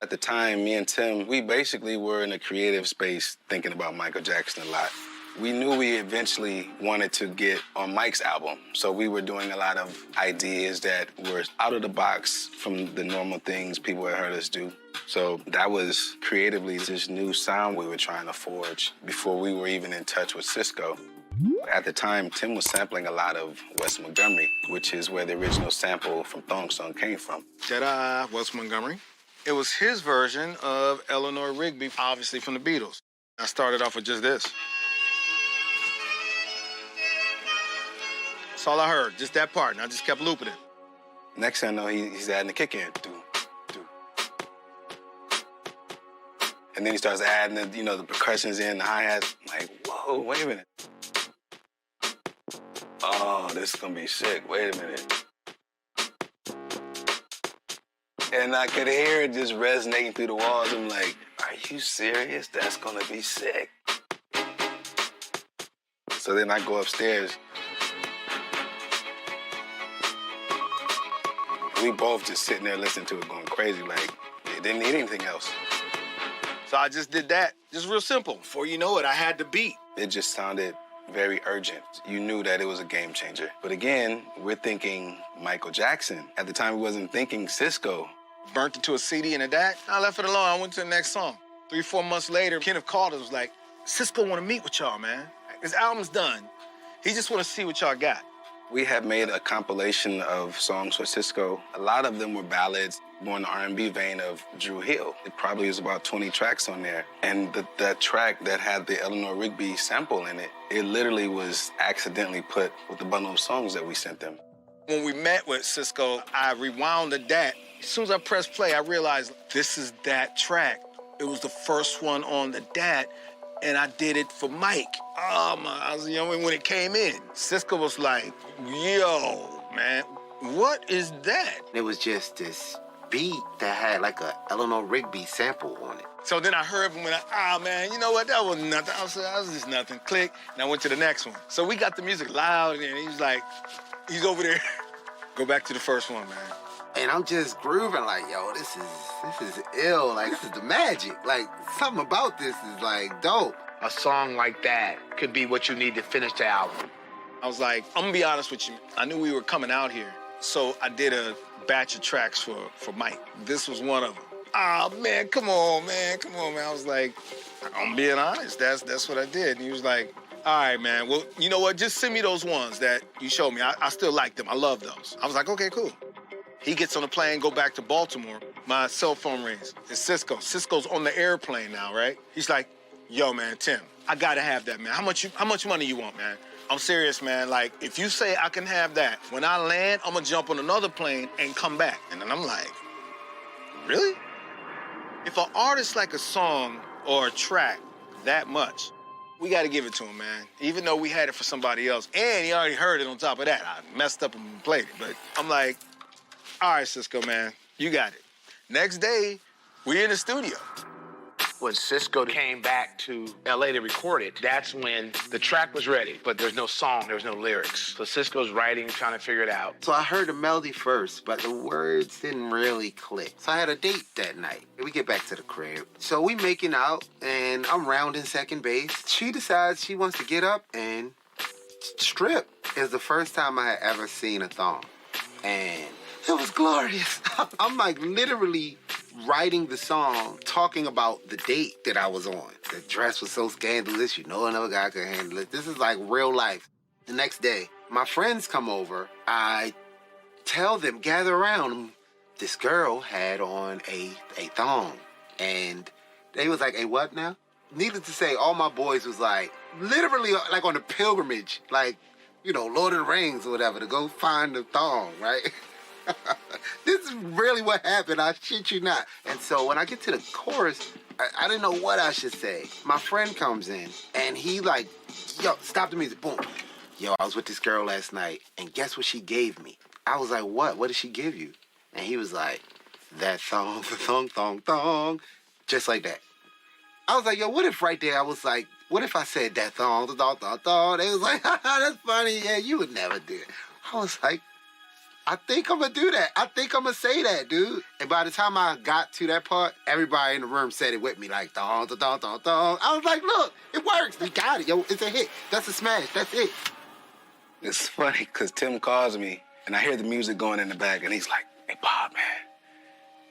At the time, me and Tim, we basically were in a creative space thinking about Michael Jackson a lot. We knew we eventually wanted to get on Mike's album, so we were doing a lot of ideas that were out of the box from the normal things people had heard us do. So that was creatively this new sound we were trying to forge before we were even in touch with Sisqo. At the time, Tim was sampling a lot of Wes Montgomery, which is where the original sample from Thong Song came from. Ta-da, Wes Montgomery. It was his version of Eleanor Rigby, obviously from the Beatles. I started off with just this. That's all I heard, just that part, and I just kept looping it. Next thing I know, he's adding the kick in. Do, do. And then he starts adding the, the percussions in, the hi-hats. I'm like, whoa, wait a minute. Oh, this is gonna be sick, wait a minute. And I could hear it just resonating through the walls. I'm like, are you serious? That's gonna be sick. So then I go upstairs. We both just sitting there listening to it going crazy, like it didn't need anything else. So I just did that, just real simple. Before you know it, I had the beat. It just sounded very urgent. You knew that it was a game changer. But again, we're thinking Michael Jackson. At the time, we wasn't thinking Sisqo. Burnt it to a CD and a DAT. I left it alone. I went to the next song. 3-4 months later, Kenneth called us, was like, Sisqo want to meet with y'all, man. His album's done. He just want to see what y'all got. We have made a compilation of songs for Sisqo. A lot of them were ballads, more in the R&B vein of Dru Hill. It probably was about 20 tracks on there. And that track that had the Eleanor Rigby sample in it, it literally was accidentally put with the bundle of songs that we sent them. When we met with Sisqo, I rewound the DAT. As soon as I pressed play, I realized this is that track. It was the first one on the DAT, and I did it for Mike. Oh, my, I was when it came in. Sisqo was like, yo, man, what is that? It was just this beat that had like a Eleanor Rigby sample on it. So then I heard him when man, you know what, that was nothing. I was just nothing. Click, and I went to the next one. So we got the music loud, and he was like, he's over there. Go back to the first one, man. And I'm just grooving like, yo, this is ill. Like, this is the magic. Like, something about this is like dope. A song like that could be what you need to finish the album. I was like, I'm gonna be honest with you. I knew we were coming out here, so I did a batch of tracks for Mike. This was one of them. Man, come on, man. I was like, I'm being honest. That's what I did. And he was like, all right, man. Well, you know what? Just send me those ones that you showed me. I still like them. I love those. I was like, okay, cool. He gets on the plane, go back to Baltimore. My cell phone rings. It's Sisqo. Sisqo's on the airplane now, right? He's like, yo, man, Tim, I gotta have that, man. How much money you want, man? I'm serious, man. Like, if you say I can have that, when I land, I'm gonna jump on another plane and come back. And then I'm like, really? If an artist like a song or a track that much, we gotta give it to him, man. Even though we had it for somebody else, and he already heard it on top of that. I messed up and played it, but I'm like, all right, Sisqo, man, you got it. Next day, we're in the studio. When Sisqo came back to LA to record it, that's when the track was ready, but there's no song, there's no lyrics. So Sisqo's writing, trying to figure it out. So I heard the melody first, but the words didn't really click. So I had a date that night. We get back to the crib. So we making out, and I'm rounding second base. She decides she wants to get up and strip. It's the first time I had ever seen a thong. And it was glorious. I'm like literally writing the song, talking about the date that I was on. The dress was so scandalous, you know another guy could handle it. This is like real life. The next day, my friends come over. I tell them, gather around. This girl had on a thong. And they was like, a what now? Needless to say, all my boys was like, literally like on a pilgrimage, like, you know, Lord of the Rings or whatever, to go find the thong, right? This is really what happened. I shit you not. And so when I get to the chorus, I didn't know what I should say. My friend comes in, and he like, yo, stop the music, boom. Yo, I was with this girl last night, and guess what she gave me? I was like, what? What did she give you? And he was like, that thong, thong, thong, thong. Just like that. I was like, yo, what if right there I was like, what if I said that thong, thong, thong, thong? They was like, haha, that's funny. Yeah, you would never do it. I was like, I think I'm gonna do that. I think I'm gonna say that, dude. And by the time I got to that part, everybody in the room said it with me, like, dong, dong, dong, dong, dong. I was like, look, it works. We got it, yo. It's a hit. That's a smash. That's it. It's funny, because Tim calls me, and I hear the music going in the back, and he's like, hey, Bob, man,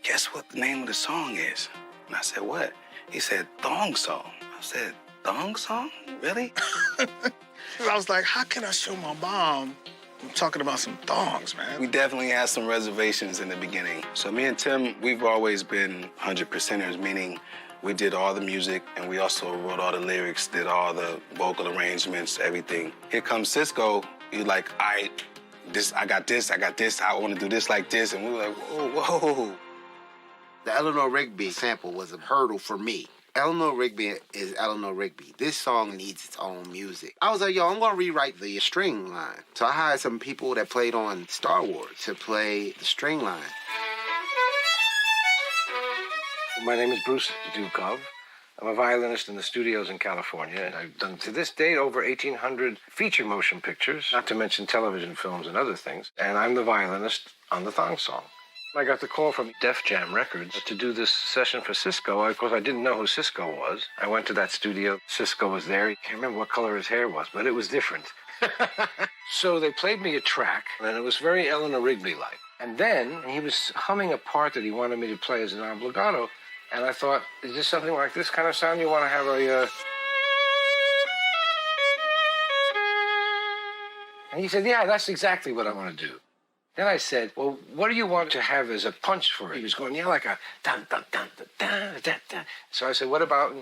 guess what the name of the song is? And I said, what? He said, Thong Song. I said, Thong Song? Really? I was like, how can I show my mom I'm talking about some thongs, man? We definitely had some reservations in the beginning. So me and Tim, we've always been 100%ers, meaning we did all the music, and we also wrote all the lyrics, did all the vocal arrangements, everything. Here comes Sisqo. He's like, all right, I got this, I want to do this like this. And we were like, whoa, whoa. The Eleanor Rigby sample was a hurdle for me. Eleanor Rigby is Eleanor Rigby. This song needs its own music. I was like, yo, I'm going to rewrite the string line. So I hired some people that played on Star Wars to play the string line. My name is Bruce Dukov. I'm a violinist in the studios in California, and I've done, to this date, over 1,800 feature motion pictures, not to mention television films and other things, and I'm the violinist on the Thong Song. I got the call from Def Jam Records to do this session for Sisqo. Of course, I didn't know who Sisqo was. I went to that studio. Sisqo was there. I can't remember what color his hair was, but it was different. So they played me a track, and it was very Eleanor Rigby-like. And then he was humming a part that he wanted me to play as an obligato. And I thought, is this something like this kind of sound you want to have And he said, yeah, that's exactly what I want to do. Then I said, well, what do you want to have as a punch for it? He was going, yeah, like a dun, dun, dun, dun, dun, dun, dun. So I said, what about...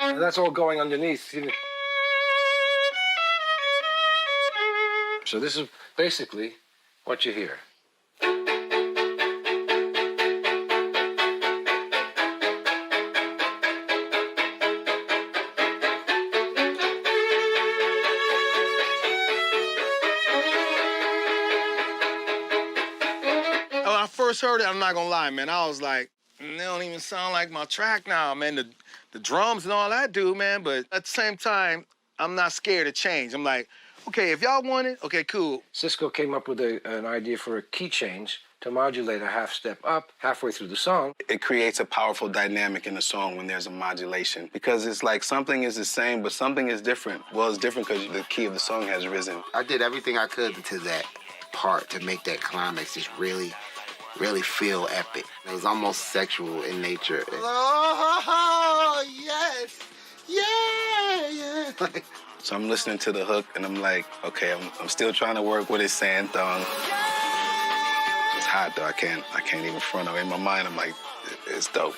And that's all going underneath. So this is basically what you hear. When I first heard it, I'm not gonna lie, man, I was like, they don't even sound like my track now, man. The drums and all that do, man, but at the same time, I'm not scared to change. I'm like, okay, if y'all want it, okay, cool. Sisqo came up with an idea for a key change to modulate a half step up halfway through the song. It creates a powerful dynamic in the song when there's a modulation, because it's like something is the same, but something is different. Well, it's different because the key of the song has risen. I did everything I could to that part to make that climax just really feel epic. It was almost sexual in nature. Oh, yes! Yeah! So I'm listening to the hook, and I'm like, okay, I'm still trying to work with his sand thong. It's hot, though. I can't even front of it. In my mind, I'm like, it's dope.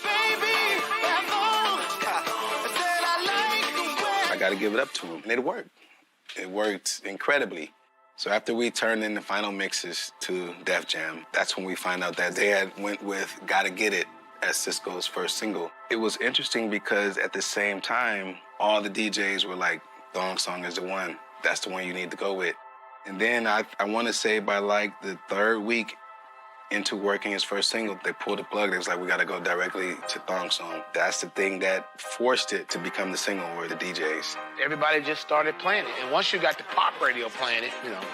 I got to give it up to him. And it worked. It worked incredibly. So after we turned in the final mixes to Def Jam, that's when we find out that they had went with Gotta Get It as Sisqo's first single. It was interesting because at the same time, all the DJs were like, Thong Song is the one. That's the one you need to go with. And then I want to say by like the third week into working his first single, they pulled the plug. They was like, we got to go directly to Thong Song. That's the thing that forced it to become the single, were the DJs. Everybody just started playing it. And once you got the pop radio playing it,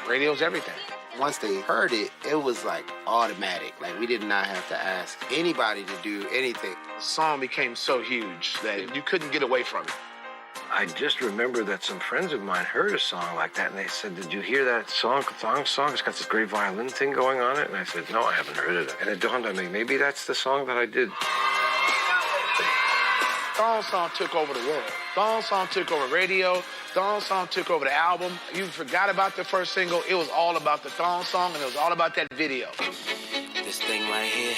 radio's everything. Once they heard it, it was like automatic. Like we did not have to ask anybody to do anything. The song became so huge that you couldn't get away from it. I just remember that some friends of mine heard a song like that, and they said, did you hear that song, Thong Song? It's got this great violin thing going on it. And I said, no, I haven't heard it. And it dawned on me, maybe that's the song that I did. Thong Song took over the world. Thong Song took over radio. Thong Song took over the album. You forgot about the first single. It was all about the Thong Song, and it was all about that video. This thing right here.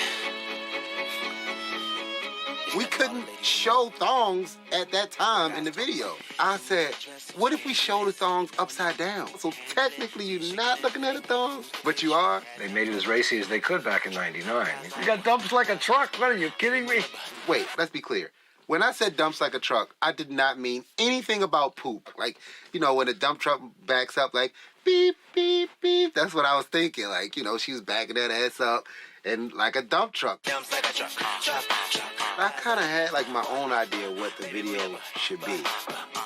We couldn't show thongs at that time in the video. I said, what if we show the thongs upside down? So technically you're not looking at a thong, but you are. They made it as racy as they could back in '99. You got dumps like a truck. What, are you kidding me? Wait, let's be clear. When I said dumps like a truck, I did not mean anything about poop. Like, when a dump truck backs up, like, beep, beep, beep. That's what I was thinking. Like, you know, she was backing that ass up and like a dump truck. I kind of had like my own idea of what the video should be.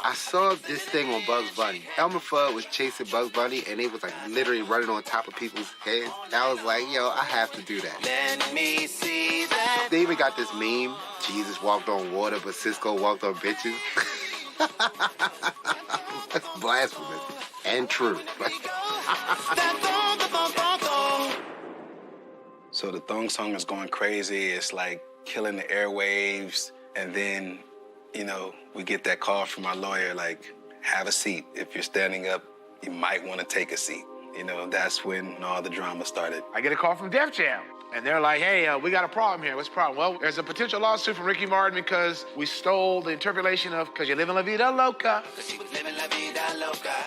I saw this thing on Bugs Bunny. Elmer Fudd was chasing Bugs Bunny and it was like literally running on top of people's heads. I was like, yo, I have to do that. Let me see that. They even got this meme. Jesus walked on water, but Sisqo walked on bitches. That's blasphemous and true. So the Thong Song is going crazy. It's like killing the airwaves. And then, you know, we get that call from our lawyer, like, have a seat. If you're standing up, you might want to take a seat. You know, that's when all the drama started. I get a call from Def Jam. And they're like, hey, we got a problem here. What's the problem? Well, there's a potential lawsuit from Ricky Martin because we stole the interpolation of Cause You're Living La Vida Loca.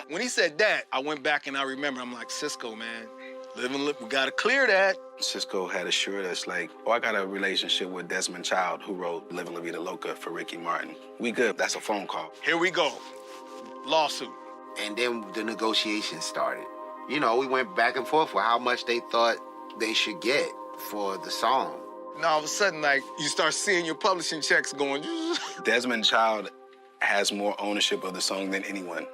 When he said that, I went back and I remember, I'm like, Sisqo, man, we gotta clear that. Sisqo had assured us, like, oh, I got a relationship with Desmond Child, who wrote Living La Vida Loca for Ricky Martin. We good. That's a phone call. Here we go. Lawsuit. And then the negotiations started. You know, we went back and forth with how much they thought they should get for the song. And all of a sudden, like, you start seeing your publishing checks going. Desmond Child has more ownership of the song than anyone.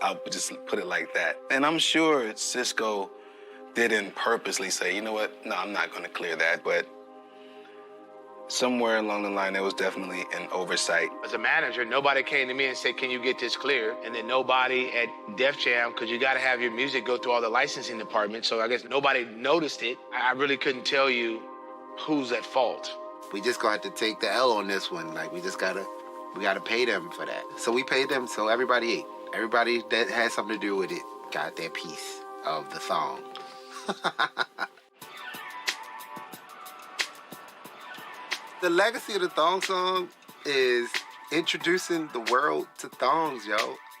I'll just put it like that. And I'm sure Sisqo didn't purposely say, you know what, no, I'm not gonna clear that, but somewhere along the line, there was definitely an oversight. As a manager, nobody came to me and said, can you get this cleared? And then nobody at Def Jam, because you got to have your music go through all the licensing departments, so I guess nobody noticed it. I really couldn't tell you who's at fault. We just gonna have to take the L on this one. Like, we gotta pay them for that. So we paid them, so everybody ate. Everybody that had something to do with it got their piece of the thong. The legacy of the Thong Song is introducing the world to thongs, yo.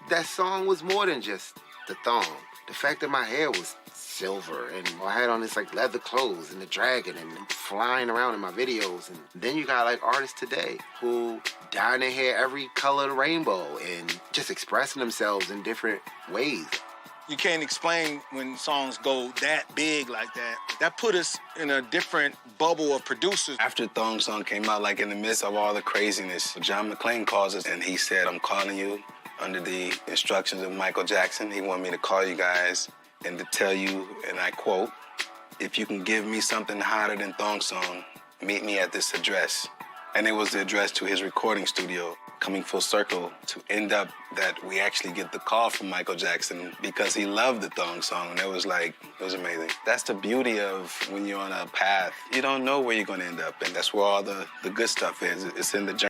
That song was more than just the thong. The fact that my hair was silver and I had on this like leather clothes and the dragon and flying around in my videos. And then you got like artists today who dye their hair every color of the rainbow and just expressing themselves in different ways. You can't explain when songs go that big like that. That put us in a different bubble of producers. After Thong Song came out, like in the midst of all the craziness, John McClane calls us and he said, I'm calling you under the instructions of Michael Jackson. He wanted me to call you guys and to tell you, and I quote, if you can give me something hotter than Thong Song, meet me at this address. And it was the address to his recording studio, coming full circle to end up that we actually get the call from Michael Jackson because he loved the Thong Song. And it was amazing. That's the beauty of when you're on a path. You don't know where you're going to end up, and that's where all the good stuff is. It's in the journey.